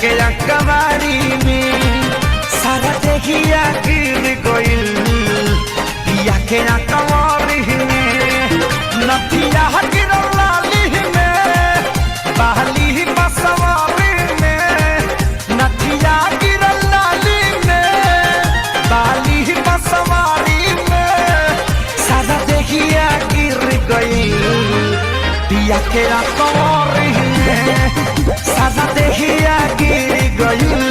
के कबाड़ी में सारा देखिया गिर गइल पिया के कबाड़ी में नदिया गिरल लाली में बहली बसवारी में नदिया गिरल लाली में बहली बसवारी में सारा देखिया गिर गइल पिया के कबाड़ी में सारा देखिया गिर गइल